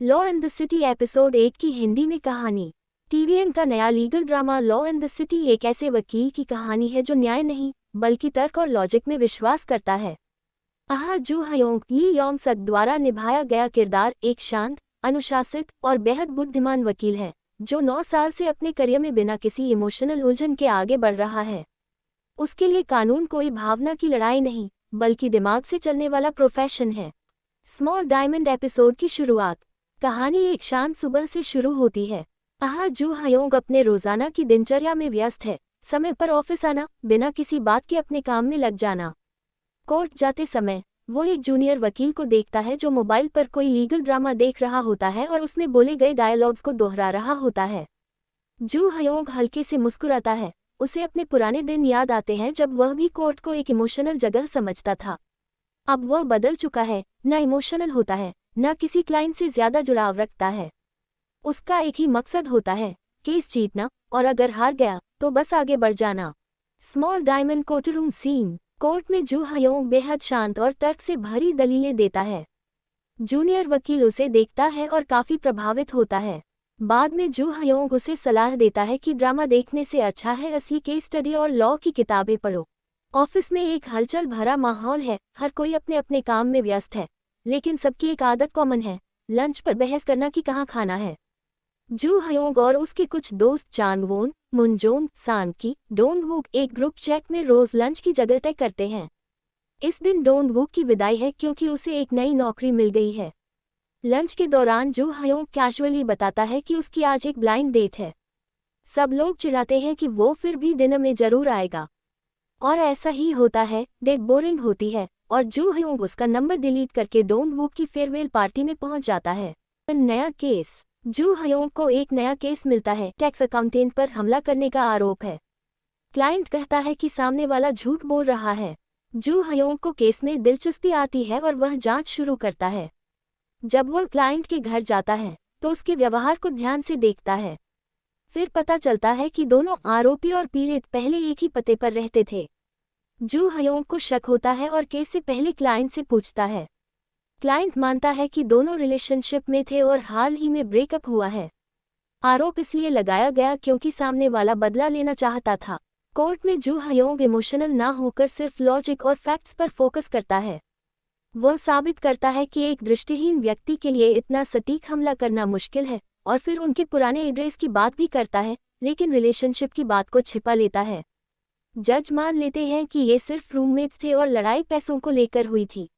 Law in the city episode 8 की हिंदी में कहानी। टीवीएन का नया legal drama law in the city एक ऐसे वकील की कहानी है जो न्याय नहीं बल्कि तर्क और लॉजिक में विश्वास करता है। जू हयोंग ली योंग सक द्वारा निभाया गया किरदार एक शांत, अनुशासित और बेहद बुद्धिमान वकील है जो 9 साल से अपने करियर में बिना किसी इमोशनल उलझन के आगे बढ़ रहा है। उसके लिए कानून कोई भावना की लड़ाई नहीं बल्कि दिमाग से चलने वाला प्रोफेशन है। स्मॉल डायमंड एपिसोड की शुरुआत। कहानी एक शांत सुबह से शुरू होती है। जू हयोंग अपने रोजाना की दिनचर्या में व्यस्त है, समय पर ऑफिस आना, बिना किसी बात के अपने काम में लग जाना। कोर्ट जाते समय वो एक जूनियर वकील को देखता है जो मोबाइल पर कोई लीगल ड्रामा देख रहा होता है और उसमें बोले गए डायलॉग्स को दोहरा रहा होता है। जू हयोंग हल्के से मुस्कुराता है। उसे अपने पुराने दिन याद आते हैं जब वह भी कोर्ट को एक इमोशनल जगह समझता था। अब वह बदल चुका है, न इमोशनल होता है, न किसी क्लाइंट से ज्यादा जुड़ाव रखता है। उसका एक ही मकसद होता है, केस जीतना, और अगर हार गया तो बस आगे बढ़ जाना। Small diamond courtroom scene. Court में जू हयोंग बेहद शांत और तर्क से भरी दलीलें देता है। जूनियर वकील उसे देखता है और काफी प्रभावित होता है। बाद में जू हयोंग उसे सलाह देता है कि ड्रामा देखने से अच्छा है असली केस स्टडी और लॉ की किताबें पढ़ो। ऑफिस में एक हलचल भरा माहौल है, हर कोई अपने अपने काम में व्यस्त है, लेकिन सबकी एक आदत कॉमन है, लंच पर बहस करना कि कहाँ खाना है। जू हयोंग और उसके कुछ दोस्त चांगवोन, मुनजोन, सान की, डोंगवुक एक ग्रुप चैट में रोज लंच की जगह तय करते हैं। इस दिन डोंगवुक की विदाई है क्योंकि उसे एक नई नौकरी मिल गई है। लंच के दौरान जू हयोंग कैजुअली बताता है कि उसकी आज एक ब्लाइंड डेट है। सब लोग चिढ़ाते हैं कि वो फिर भी डिनर में जरूर आएगा, और ऐसा ही होता है। डेट बोरिंग होती है और जू हयोंग उसका नंबर डिलीट करके डोंगवुक की फेयरवेल पार्टी में पहुंच जाता है। नया केस। जू हयोंग को एक नया केस मिलता है। टैक्स अकाउंटेंट पर हमला करने का आरोप है। क्लाइंट कहता है कि सामने वाला झूठ बोल रहा है। जू हयोंग को केस में दिलचस्पी आती है और वह जांच शुरू करता है। जब वह क्लाइंट के घर जाता है तो उसके व्यवहार को ध्यान से देखता है। फिर पता चलता है कि दोनों आरोपी और पीड़ित पहले एक ही पते पर रहते थे। जू हयोंग को शक होता है और केस से पहले क्लाइंट से पूछता है। क्लाइंट मानता है कि दोनों रिलेशनशिप में थे और हाल ही में ब्रेकअप हुआ है। आरोप इसलिए लगाया गया क्योंकि सामने वाला बदला लेना चाहता था। कोर्ट में जू हयोंग इमोशनल ना होकर सिर्फ लॉजिक और फैक्ट्स पर फोकस करता है। वह साबित करता है कि एक दृष्टिहीन व्यक्ति के लिए इतना सटीक हमला करना मुश्किल है, और फिर उनके पुराने एड्रेस की बात भी करता है, लेकिन रिलेशनशिप की बात को छिपा लेता है। जज मान लेते हैं कि ये सिर्फ रूममेट्स थे और लड़ाई पैसों को लेकर हुई थी।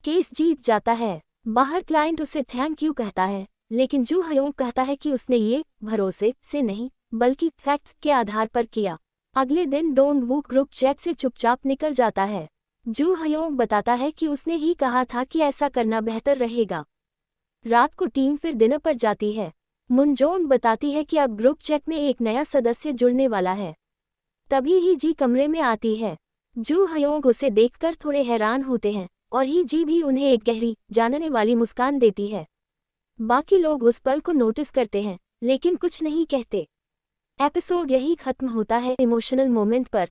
केस जीत जाता है। बाहर क्लाइंट उसे थैंक यू कहता है, लेकिन जू हयोंग कहता है कि उसने ये भरोसे से नहीं बल्कि फैक्ट्स के आधार पर किया। अगले दिन डोंगवुक ग्रुप चैट से चुपचाप निकल जाता है। जू हयोंग बताता है कि उसने ही कहा था कि ऐसा करना बेहतर रहेगा। रात को टीम फिर डिनर पर जाती है। मुनजोन बताती है कि अब ग्रुप चैट में एक नया सदस्य जुड़ने वाला है। तभी ही जी कमरे में आती है। जू हयोंग उसे देखकर थोड़े हैरान होते हैं और ही जी भी उन्हें एक गहरी, जानने वाली मुस्कान देती है। बाकी लोग उस पल को नोटिस करते हैं लेकिन कुछ नहीं कहते। एपिसोड यही खत्म होता है इमोशनल मोमेंट पर।